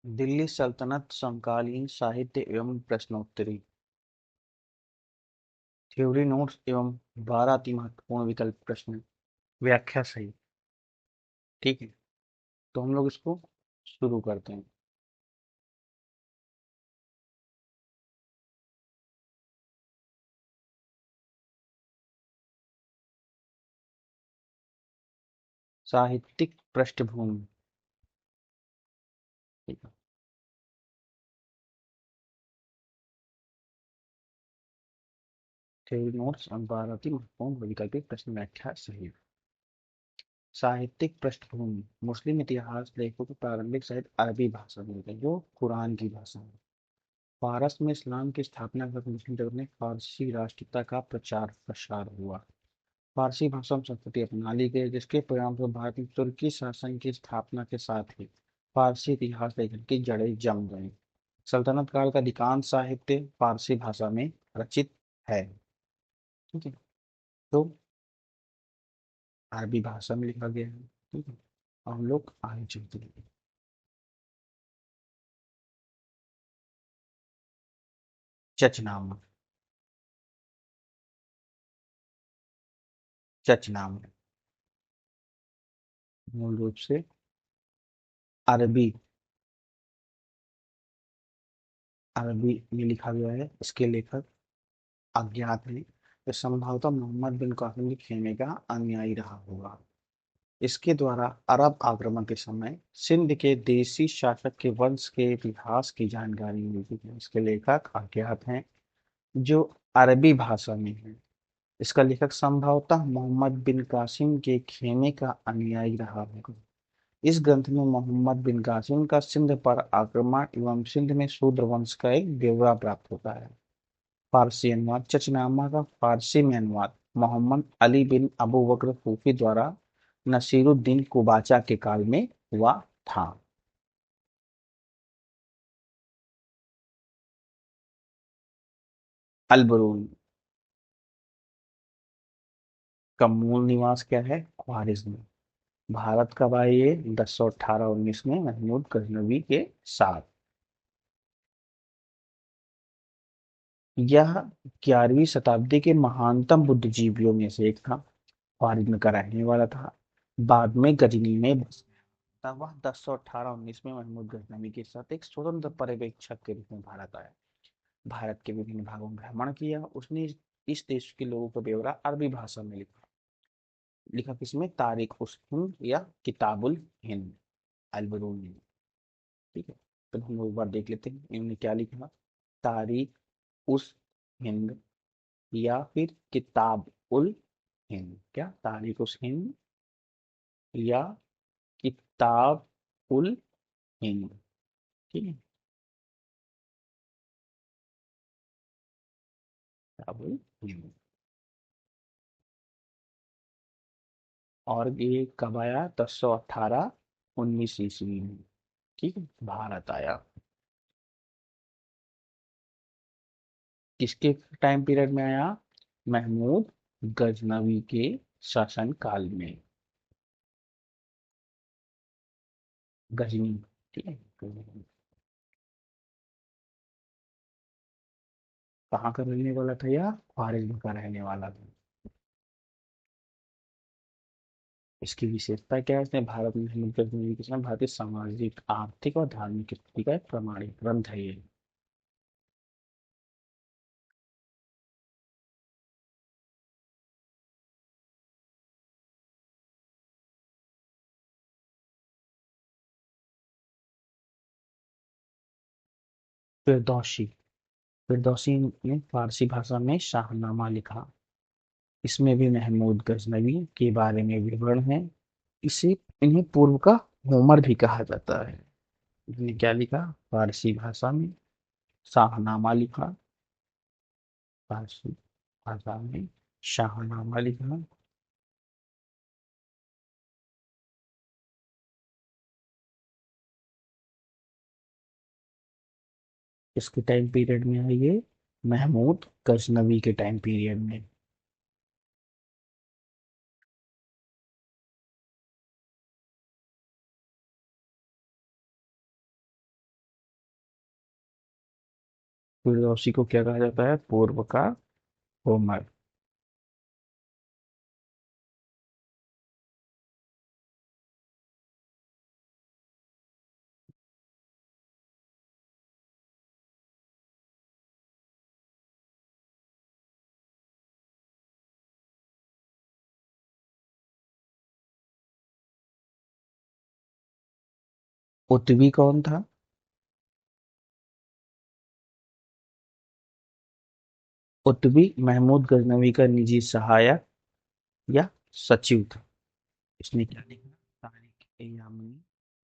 दिल्ली सल्तनत समकालीन साहित्य एवं प्रश्नोत्तरी, थ्योरी नोट्स एवं 12 अति महत्वपूर्ण विकल्प प्रश्न, व्याख्या सही। ठीक है, तो हम लोग इसको शुरू करते हैं। साहित्यिक पृष्ठभूमि। ठीक है, थ्योरी नोट्स और 12 अति महत्वपूर्ण विकल्प प्रश्न, व्याख्या सही। साहित्यिक पृष्ठभूमि, मुस्लिम इतिहास लेखों की प्रारंभिक साहित्य अरबी भाषा में है, जो कुरान की भाषा है। फारस में इस्लाम की स्थापना कर मुस्लिम जगत में फारसी राष्ट्रीयता का प्रचार प्रसार हुआ। फारसी भाषा में संस्कृति अपना ली गई, जिसके परिणामस्वरूप भारत में तुर्की शासन की स्थापना के साथ ही फारसी इतिहास लेखन की जड़ें जम गईं। सल्तनत काल का अधिकांश साहित्य फारसी भाषा में रचित है। ठीक है, तो अरबी भाषा में लिखा गया है। ठीक है, और हम लोग आगे चलते हैं। चचनामा। चचनामा मूल रूप से अरबी अरबी में लिखा गया है। इसके लेखक अज्ञात है। यह संभवतः मोहम्मद बिन कासिम के खेमे का अनुयायी रहा होगा। इसके द्वारा अरब आक्रमण के समय सिंध के देसी शासक के वंश के इतिहास की जानकारी मिलती है। इसके लेखक अज्ञात हैं, जो अरबी भाषा में है। इसका लेखक संभवतः मोहम्मद बिन कासिम के खेमे का अनुयायी रहा होगा। इस ग्रंथ में मोहम्मद बिन कासिम का सिंध पर आक्रमण एवं सिंध में शूद्र वंश का एक ब्यौरा प्राप्त होता है। फारसी अनुवाद। चचनामा का फारसी में अनुवाद मोहम्मद अली बिन अबू बकर सूफी द्वारा नसीरुद्दीन कुबाचा के काल में हुआ था। अलबरून का मूल निवास क्या है? ख्वारिज्म। भारत कब आए ये? 1018-19 में महमूद गजनवी के साथ। यह 11वीं शताब्दी के महानतम बुद्धिजीवियों में से एक था। ख्वारिज्म का रहने वाला था। बाद में गजनी में बस गया। तब वह 1018-19 में महमूद गजनवी के साथ एक स्वतंत्र पर्यवेक्षक के रूप में भारत आया। भारत के विभिन्न भागों में भ्रमण किया। उसने इस देश के लोगों का ब्यौरा अरबी भाषा में लिखा। लिखा किसमें? तारिक उस हिंद या किताबुल हिंद, अलबरूनी। ठीक है, तो हम लोग एक बार देख लेते हैं इन्होंने क्या लिखा। तारिक उस हिंद या फिर किताब उल हिंद। क्या? तारिक उस हिंद या किताब उल हिंद। ठीक है, किताब उल हिंद। और ये कब आया? 1018-19 ईस्वी में। ठीक है, भारत आया। किसके टाइम पीरियड में आया? महमूद गजनवी के शासन काल में। गजनी। ठीक है, गजनी। कहाँ का रहने वाला था? या ख्वारिज्म का रहने वाला था। इसकी विशेषता क्या है? इसने भारत में महमूद गजनवी के समय भारतीय सामाजिक, आर्थिक और धार्मिक स्थिति का एक प्रमाणिक ग्रंथ है ये। फिरदौसी। फिरदौसी ने फारसी भाषा में शाहनामा लिखा। इसमें भी महमूद गजनवी के बारे में विवरण है। इसे इन्हें पूर्व का होमर भी कहा जाता है। इसने क्या लिखा? फारसी भाषा में शाहनामा लिखा। फारसी भाषा में शाहनामा लिखा। इसके टाइम पीरियड में है ये? महमूद गजनवी के टाइम पीरियड में। फिरदौसी को क्या कहा जाता है? पूर्व का होमर। उत्वी कौन था? उत्वी महमूद गजनवी का निजी सहायक या सचिव था। इसने क्या लिखा? तारीख ए यामनी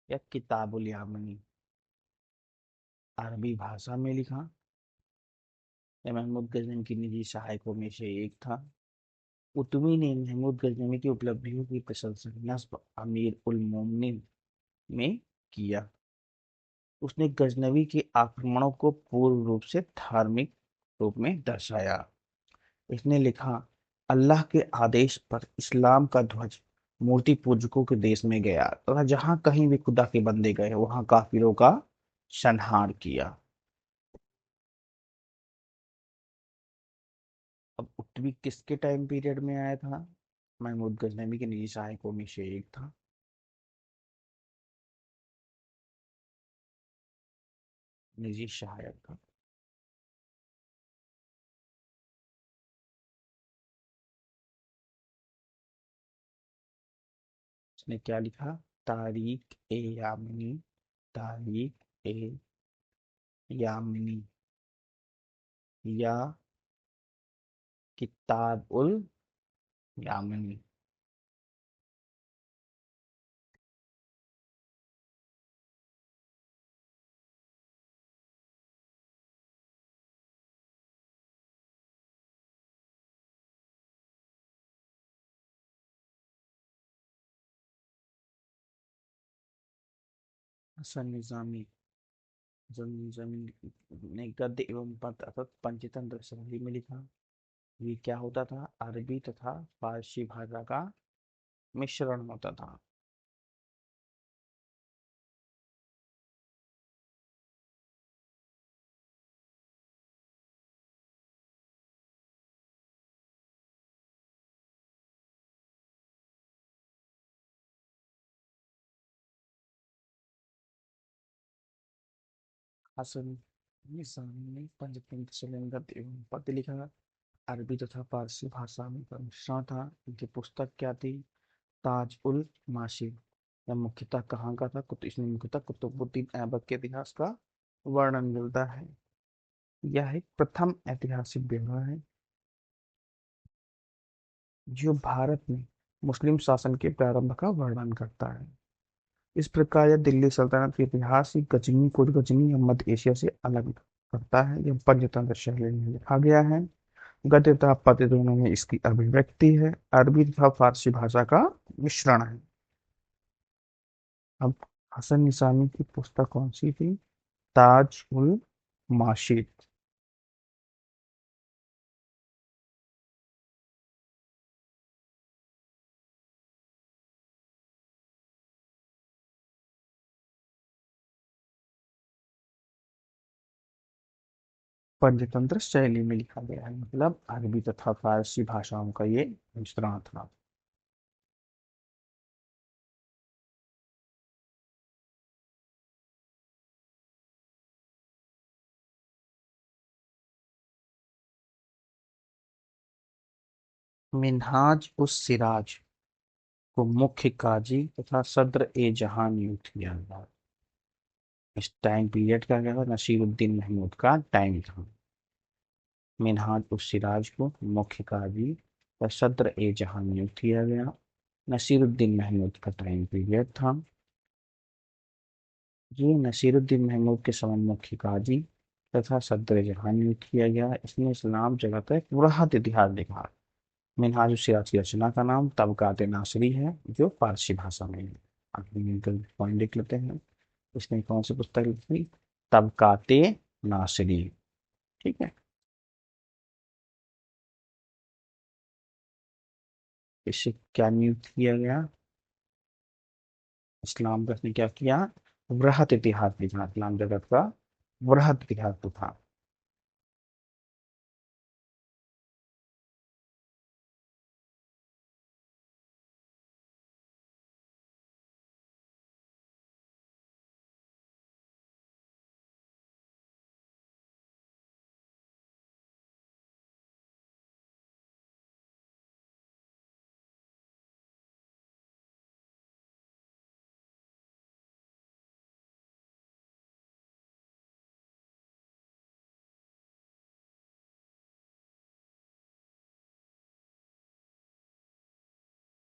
या किताबुल यामनी? अरबी भाषा में लिखा। यह महमूद गजनवी की निजी सहायकों में से एक था। उत्वी ने महमूद गजनवी की उपलब्धियों की प्रशंसा नस्ब अमीर उल मोमिनीन में किया। उसने गजनवी के आक्रमणों को पूर्ण रूप से धार्मिक रूप में दर्शाया। इसने लिखा, अल्लाह के आदेश पर इस्लाम का ध्वज मूर्ति पूजकों के देश में गया तथा जहां कहीं भी खुदा के बंदे गए वहां काफिरों का संहार किया। अब उत्वी किसके टाइम पीरियड में आया था? महमूद गजनवी के निजी सहायकों में से एक था। निजी सहायक था। उसने क्या लिखा? तारीख ए यामिनी। तारीख ए यामिनी या किताब उल यामिनी। हसन निजामी जमीन ने गद्य एवं पद अर्थात पंचतंत्र शैली में लिखा। ये क्या होता था? अरबी तथा फारसी भाषा का मिश्रण होता था। हसन निजामी ने पंचतंत्र शैली में गद्य एवं पद लिखा। अरबी तथा फारसी भाषा में का मिश्रण था। इनकी पुस्तक क्या थी? ताज उल माशिर। यह मुख्यतः कहाँ का था? इसमें मुख्यतः कुतुबुद्दीन ऐबक के इतिहास का वर्णन मिलता है। यह एक प्रथम ऐतिहासिक ब्यौरा है जो भारत में मुस्लिम शासन के प्रारंभ का वर्णन करता है। इस प्रकार यह दिल्ली सल्तनत के इतिहास की गजनी को गजनी या मध्य एशिया से अलग करता है। यह पंचतंत्र शैली में लिखा गया है। गद्य तथा पद्य दोनों में इसकी अभिव्यक्ति है। अरबी तथा फारसी भाषा का मिश्रण है। अब हसन निसामी की पुस्तक कौन सी थी? ताज उल माशिद। पंचतंत्र शैली में लिखा गया है मतलब अरबी तथा फारसी भाषाओं का ये मिश्रण था। मिनहाज उस सिराज को मुख्य काजी तथा सद्र ए जहां नियुक्त किया गया। इस टाइम पीरियड का क्या था? नसीरुद्दीन महमूद का टाइम था। मिनहाज उस सिराज को मुख्य काजी व सद्र ए जहां नियुक्त किया गया। नसीरुद्दीन महमूद का टाइम पीरियड था। ये नसीरुद्दीन महमूद के समय मुख्य काजी तथा सद्र जहां नियुक्त किया गया। इसने इस्लाम जगत का एक वृहद इतिहास लिखा। मिनहाज उस सिराज की रचना का नाम तबकात नासरी है जो फारसी भाषा में है। आखिरी पॉइंट देख लेते हैं। इसने कौन सी पुस्तक लिखी? तबकाते नासरी। ठीक है। इससे क्या नियुक्त किया गया? इस्लाम का इसने क्या किया? वृहद इतिहास लिखा। इस्लाम जगत का वृहद इतिहास लिखा।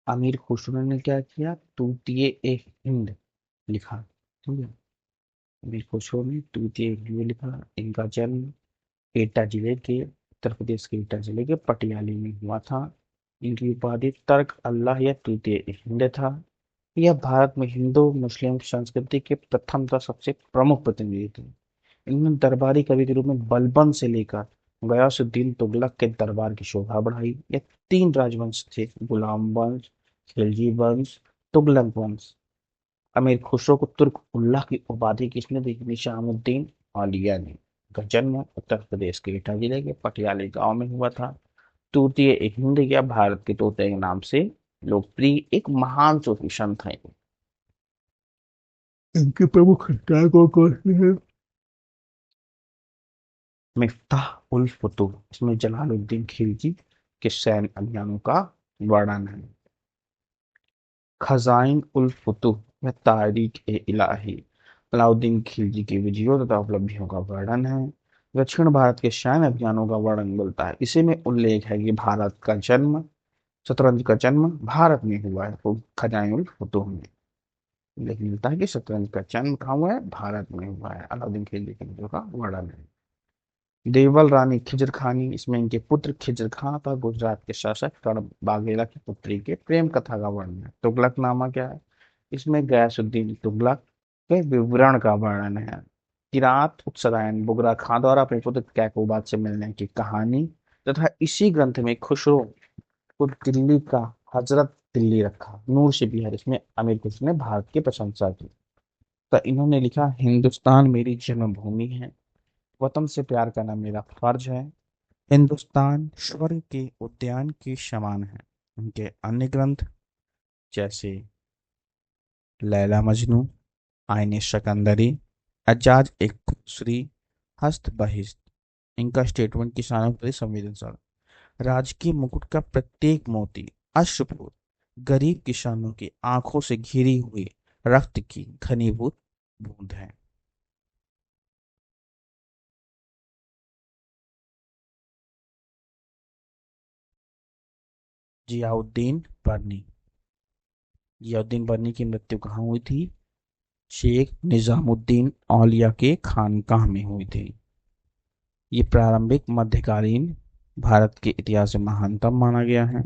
अमीर खुसरो ने क्या किया, तूतिए ए हिंद लिखा। ठीक है। अमीर खुसरो ने तूतिए हिंद लिखा। इनका जन्म एटा जिले के, उत्तर प्रदेश के एटा जिले के पटियाली में हुआ था। इनकी उपाधि तर्क अल्लाह या तूतिए हिंद था। यह भारत में हिंदू मुस्लिम संस्कृति के प्रथम तथा सबसे प्रमुख प्रतिनिधि थे। इन्होंने दरबारी कवि के रूप में बलबन से लेकर गयासुद्दीन तुगलक के दरबार की शोभा बढ़ाई। ये तीन राजवंश थे, गुलाम वंश, खिलजी वंश, तुगलक वंश। अमीर खुसरो को तुर्क उल्लाह की उपाधि किसने दी? निजामुद्दीन औलिया ने। का जन्म उत्तर प्रदेश के एटा जिले के पटियाले गांव में हुआ था। तूतीय एक हिंद या भारत के तोते के नाम से लोकप्रिय एक महान सूफी संत है। इनके प्रमुख नायकों कौन से हैं? मिफ्ताह उल फुतूह, इसमें जलालुद्दीन खिलजी के सैन्य अभियानों का वर्णन है। खजाइन उल फुतूह में तारीख ए इलाही, अलाउद्दीन खिलजी की विजयों तथा उपलब्धियों का वर्णन है। दक्षिण भारत के सैन्य अभियानों का वर्णन मिलता है। इसी में उल्लेख है कि भारत का जन्म, शतरंज का जन्म भारत में हुआ है, तो खजाइन उल फुतूह में उल्लेख मिलता है कि शतरंज का जन्म कहाँ हुआ है? भारत में हुआ है। अलाउद्दीन खिलजी की विजयों का वर्णन है। देवल रानी खिजर खानी, इसमें इनके पुत्र खिजर खां था गुजरात के शासक कर्ण बाघेला की पुत्री के प्रेम कथा का वर्णन है। तुगलकनामा क्या है? इसमें गयासुद्दीन तुगलक के विवरण का वर्णन है। किरात उत्सरायन बुगरा खां द्वारा अपने पुत्र कैकोबाद से मिलने की कहानी, तथा इसी ग्रंथ में खुसरो को दिल्ली का हजरत दिल्ली रखा, नूर से बिहार, इसमें अमीर खुसरो ने भारत की प्रशंसा की। तो इन्होंने लिखा, हिंदुस्तान मेरी जन्मभूमि है, वतन से प्यार करना मेरा फर्ज है, हिंदुस्तान स्वर्ग के उद्यान के समान है। उनके अन्य ग्रंथ जैसे लैला मजनू, आईने शकंदरी, एजाज एक खुसरी, हस्त बहिश्त, इनका स्टेटमेंट किसानों के प्रति संवेदनशील, राजकीय मुकुट का प्रत्येक मोती अश्रुपूत गरीब किसानों की आंखों से घिरी हुई रक्त की घनीभूत बूंद है। जियाउद्दीन बर्नी, जियाउद्दीन बर्नी की मृत्यु कहाँ हुई थी? शेख निजामुद्दीन औलिया के खानकाह में हुई थी। ये प्रारंभिक मध्यकालीन भारत के इतिहास में महानतम माना गया है।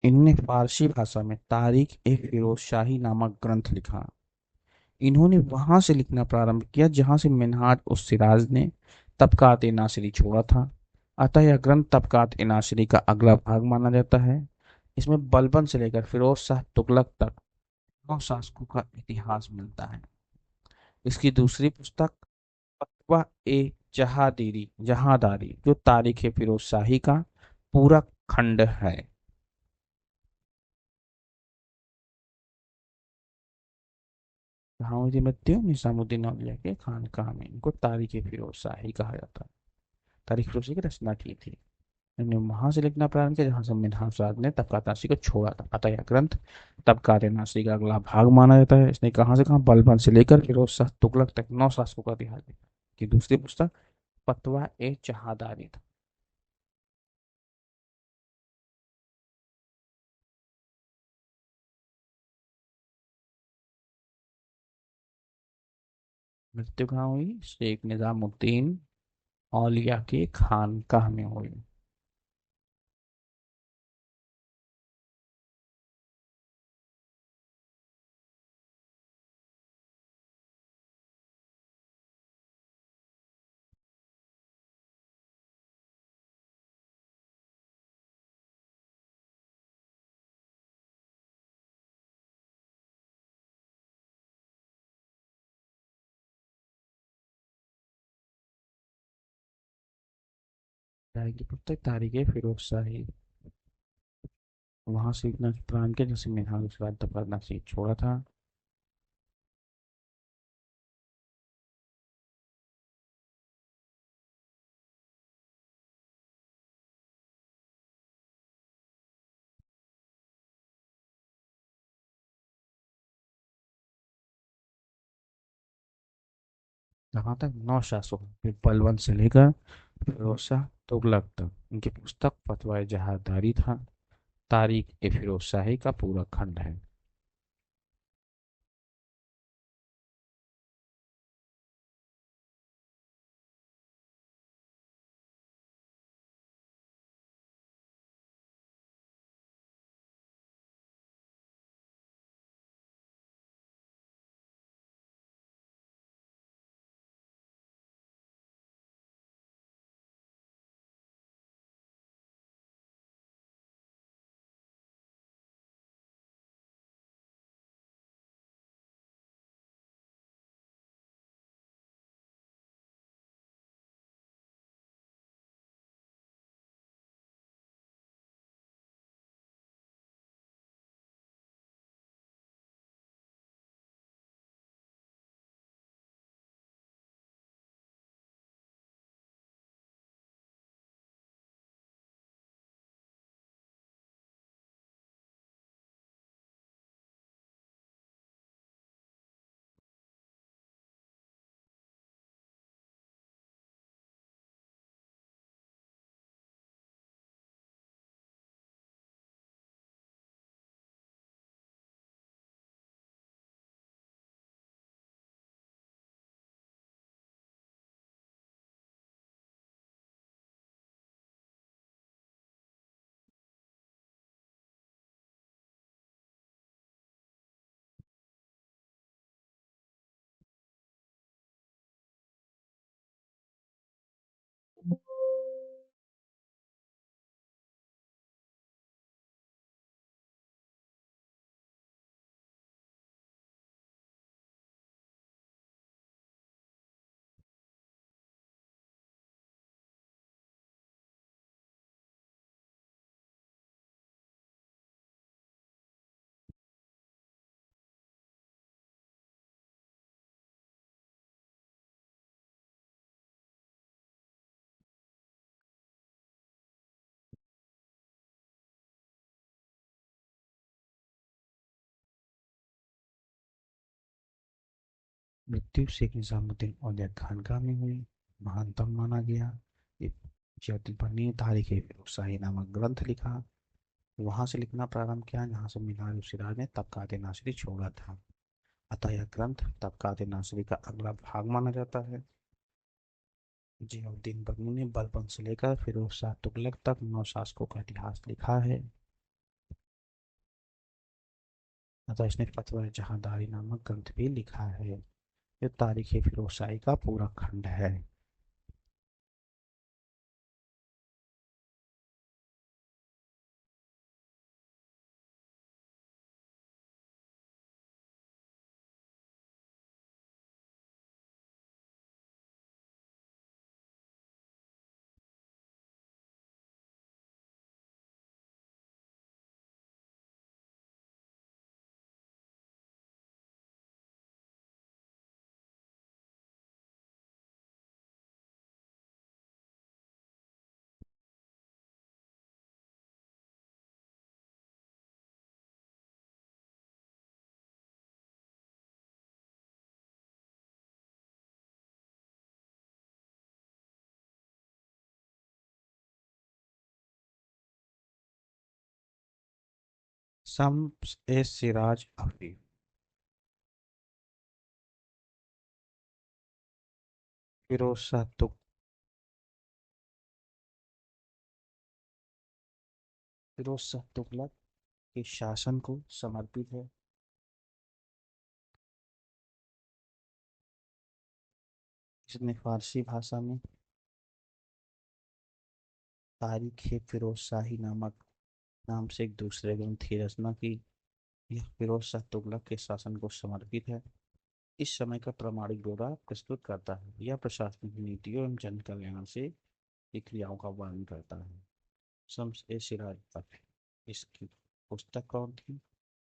इनने फारसी भाषा में तारीख ए फिरोज शाही नामक ग्रंथ लिखा। इन्होंने वहां से लिखना प्रारंभ किया जहां से मिनहाज उस सिराज ने तबकात ए नासिरी छोड़ा था। अतः यह ग्रंथ तबकात ए नासिरी का अगला भाग माना जाता है। इसमें बलबन से लेकर फिरोज शाह तुगलक तक 9 शासकों का इतिहास मिलता है। इसकी दूसरी पुस्तक फतवा ए जहादीरी जहादारी, जो तारीख फिरोज शाही का पूरा खंड है। जहां मृत्यु निजामुद्दीन औलिया के खानकाह में, इनको तारीख फिरोज शाही कहा जाता है। तारीख फिरोज शाही की रचना की थी। इन्होंने वहां से लिखना प्रारंभ किया जहां से मिन्हाज ने तबकात नासी को छोड़ा था। अतः यह ग्रंथ तबकात नासी का अगला भाग माना जाता है। इसने कहां से कहां बलबन से लेकर फिरोज शाह तुगलक तक 9 शासकों का इतिहास लिखा। की दूसरी पुस्तक फतवा ए जहादारी था। मृत्यु कहाँ हुई? शेख निजामुद्दीन औलिया के खानकाह में हुई। की पुस्तक तारीख फिरोज शाही, वहां से इतना प्रारंभ किया जैसे मिन्हाज उसके बाद तबकात नासी छोड़ा था। जहां तक 9 शासकों, फिर बलवंत से लेकर फिरोज शाह तुगलक तक, इनकी पुस्तक फतवा जहादारी था। तारीख ए फिरोज शाही का पूरा खंड है। मृत्यु शेख निजामुद्दीन औलिया खानका में हुई। महानतम माना गया। ज्योतिर्मयी तारीख ए फिरोज शाही नामक ग्रंथ लिखा। वहां से लिखना प्रारंभ किया जहां से मीनार सिराज ने तबकात नासिरी छोड़ा था। अतः यह ग्रंथ तबकात नासिरी का अगला भाग माना जाता है। जियाउद्दीन बर्नी ने बलबन से लेकर फिरोज शाह तुगलक तक 9 शासकों का इतिहास लिखा है। अतः इसने फतवा जहांदारी नामक ग्रंथ भी लिखा है। यह तारीख फिरोज शाही का पूरा खंड है। शम्स ए सिराज अफरीदी। फिरोज शाह तुग फिरोज शाह तुगलक के शासन को समर्पित है। इसने फारसी भाषा में तारीख ए फिरोज शाही नामक नाम से एक दूसरे ग्रंथ की रचना की। यह फिरोज शाह तुगलक के शासन को समर्पित है। इस समय का प्रामाणिक ब्यौरा प्रस्तुत करता है। यह प्रशासनिक नीतियों एवं जन कल्याण से की क्रियाओं का वर्णन करता है। शम्स ए सिराज अफरीदी। इसकी पुस्तक कौन थी?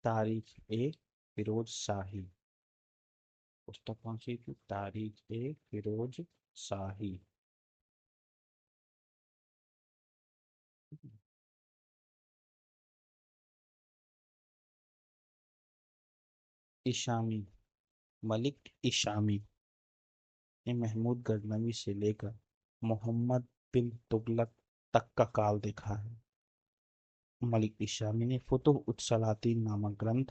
तारीख ए फिरोज शाही। पुस्तक कौन सी थी? तारीख ए फिरोज शाही। इशामी मलिक इशामी ने महमूद गजनवी से लेकर मोहम्मद बिन तुगलक तक का काल देखा है। मलिक इशामी ने फुतुह उस सलातीन नामक ग्रंथ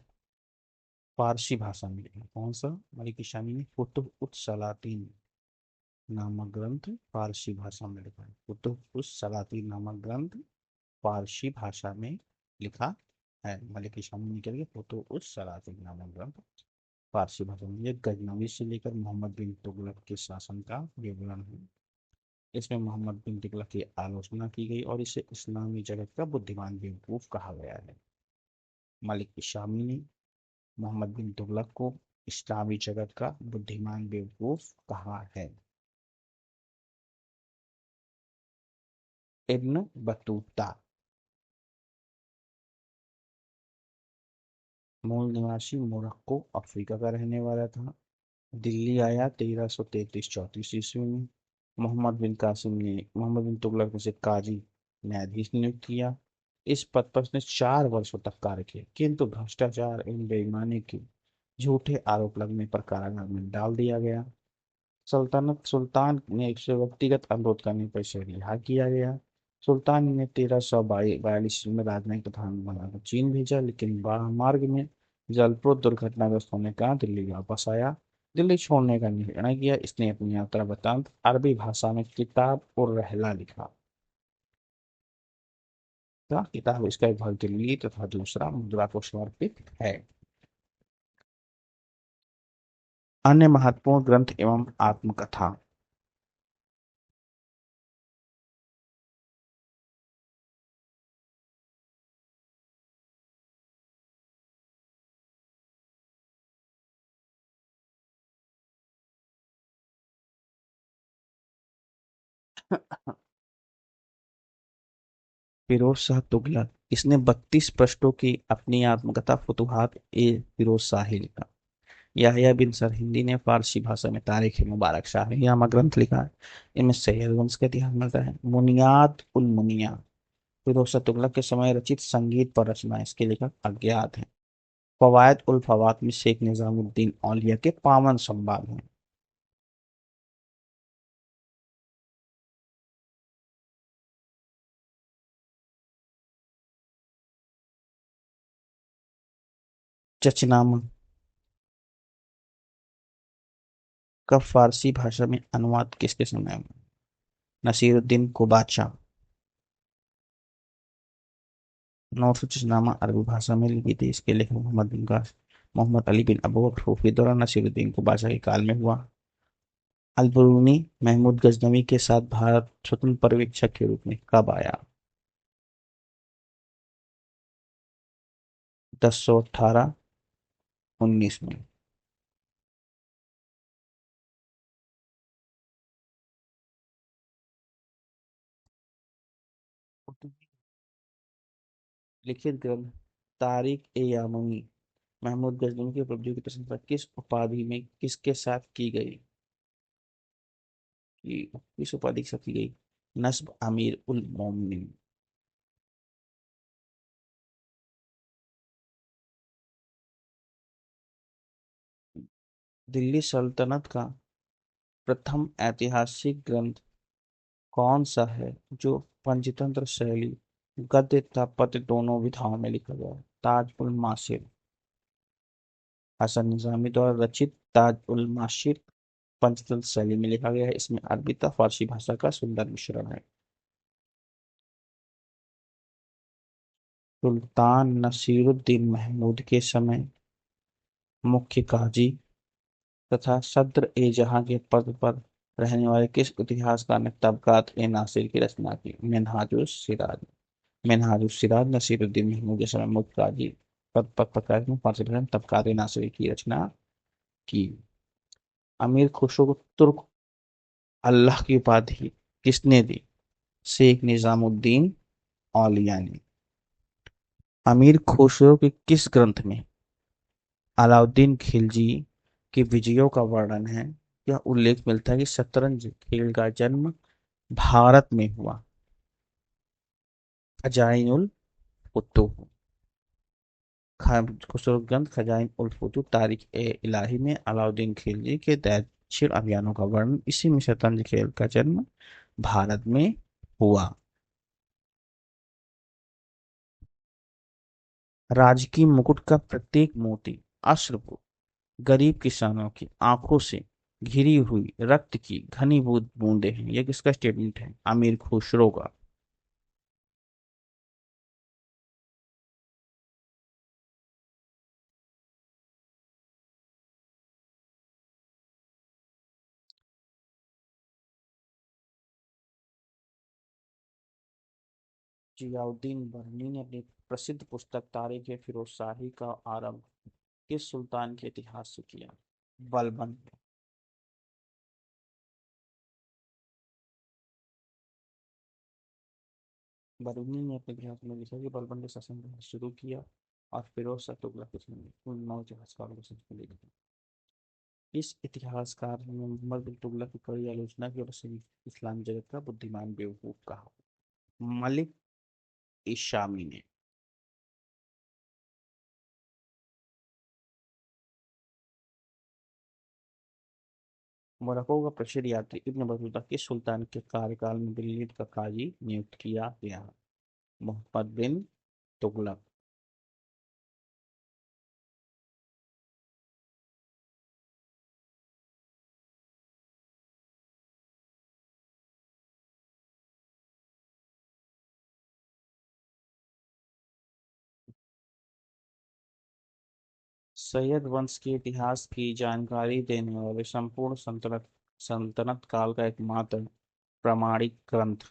फारसी भाषा में लिखा। कौन सा? मलिक इशामी ने फुतुह उस सलातीन नामक ग्रंथ फारसी भाषा में लिखा है। फुतुह उस सलातीन नामक ग्रंथ फारसी भाषा में लिखा है। मलिक इशामी ने क्या लिखा? फुतुह उस सलातीन नामक ग्रंथ फारसी भाषा में। ये गजनवी से लेकर मोहम्मद बिन तुगलक के शासन का विवरण है। इसमें मोहम्मद बिन तुगलक की आलोचना की गई और इसे इस्लामी जगत का बुद्धिमान बेवकूफ कहा गया है। मलिक इशामी ने मोहम्मद बिन तुगलक को इस्लामी जगत का बुद्धिमान बेवकूफ कहा है। इब्न बतूता मूल निवासी मोरक्को अफ्रीका का रहने वाला था। दिल्ली आया 1333-34 ईस्वी में। मोहम्मद बिन कासिम ने मोहम्मद बिन तुगलक ने उसे काजी न्यायाधीश नियुक्त किया। इस पद पर उसने 4 वर्षों तक कार्य किया, किंतु भ्रष्टाचार एवं बेईमानी के झूठे आरोप लगने पर कारागार में डाल दिया गया। सुल्तान ने उसे व्यक्तिगत अनुरोध करने पर इसे रिहा किया गया। सुल्तान ने 1342 में राजनयिक प्रधान बनाकर चीन भेजा, लेकिन मार्ग में जलपुर दुर्घटनाग्रस्त होने का दिल्ली वापस आया। दिल्ली छोड़ने का निर्णय किया। इसने अपनी यात्रा वृत्तांत अरबी भाषा में किताब और रहला लिखा। किताब इसका एक भाग दिल्ली तथा दूसरा मुद्रा को समर्पित है। अन्य महत्वपूर्ण ग्रंथ एवं आत्मकथा। फिरोज शाह तुगलक, इसने 32 पृष्ठों की अपनी आत्मकथा फुतुहात ए फिरोज शाही लिखा। याहिया बिन सरहिंदी ने फारसी भाषा में तारीख मुबारक शाहनामा ग्रंथ लिखा है। इनमें सैयद वंश का इतिहास मिलता है। मुनियात उल मुनिया फिरोज शाह तुगलक के समय रचित संगीत पर रचना, इसके लेखक अज्ञात हैं। फवायद उल फवाद में शेख निजामुद्दीन औलिया के पावन संवाद हैं। चचनामा का फारसी भाषा में अनुवाद किसके समय में? नसीरुद्दीन कुबाचा। नौशुचनामा अरबी भाषा में लिखी थी। इसके लेखक मोहम्मद अली बिन अबू बकर सूफी द्वारा नसीरुद्दीन को बादशाह के काल में हुआ। अल-बरूनी महमूद गजनवी के साथ भारत स्वतंत्र पर्यवेक्षक के रूप में कब आया? 1018-19 में। लिखित ग्रंथ तारिक ए यामनी महमूद गजनवी की उपलब्धियों की प्रशंसा किस उपाधि में किसके साथ की गई? किस उपाधि के साथ की गई? नस्ब अमीर उल मोमिनीन। दिल्ली सल्तनत का प्रथम ऐतिहासिक ग्रंथ कौन सा है जो पंचतंत्र शैली, गद्य तथा पद्य दोनों विधाओं में लिखा गया है? ताज उल मासिर। हसन निजामी द्वारा रचित ताज उल मासिर पंचतंत्र शैली में लिखा गया है। इसमें अरबी तथा फारसी भाषा का सुंदर मिश्रण है। सुल्तान नसीरुद्दीन महमूद के समय मुख्य काजी तथा सद्र ए जहां के पद पर रहने वाले किस इतिहासकार ने तबकात ए नासिर की रचना की? मिनहाजुस सिराज। मिनहाजुस सिराज नसीरुद्दीन महमूद के समय मुख्य काजी पद पर पकड़ में फारसी भाषा में तबकात ए नासिर की रचना की। अमीर खुसरो को तुर्क अल्लाह की उपाधि किसने दी? शेख निजामुद्दीन औलिया ने। अमीर खुसरो के किस ग्रंथ में अलाउद्दीन खिलजी की विजयों का वर्णन है? यह उल्लेख मिलता है कि शतरंज खेल का जन्म भारत में हुआ। खजाइन उल फुतूह खुसरो ग्रंथ खजाइन उल फुतूह तारीख ए इलाही में अलाउद्दीन खिलजी के दैत्यशील अभियानों का वर्णन, इसी में शतरंज खेल का जन्म भारत में हुआ। राजकीय मुकुट का प्रत्येक मोती अश्रु गरीब किसानों की आंखों से घिरी हुई रक्त की घनीभूत बूंदें हैं। ये किसका स्टेटमेंट है? अमीर खुसरो का। जियाउद्दीन बरनी ने अपनी प्रसिद्ध पुस्तक तारीख फिरोज शाही का आरंभ किस सुल्तान के इतिहास से किया? बलबन। बरनी ने अपने इतिहास में लिखा कि बलबन ने शासन करना शुरू किया और फिरोज शाह तुगलक उसने उन नौ इतिहासकारों के साथ लिखा। इस इतिहासकार ने मोहम्मद बिन तुगलक की कड़ी आलोचना की और उसे इस्लाम जगत का बुद्धिमान बेवकूफ कहा। मलिक इशामी ने। मोरक्को का प्रसिद्ध यात्री इब्न बतूता किस सुल्तान के कार्यकाल में दिल्ली का काजी नियुक्त किया गया? मोहम्मद बिन तुगलक। सैयद वंश के इतिहास की जानकारी देने वाले संपूर्ण सल्तनत सल्तनत काल का एकमात्र प्रामाणिक ग्रंथ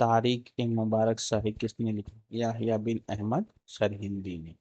तारीख ए मुबारक शाही किसने लिखा? याहिया बिन अहमद सरहिंदी ने।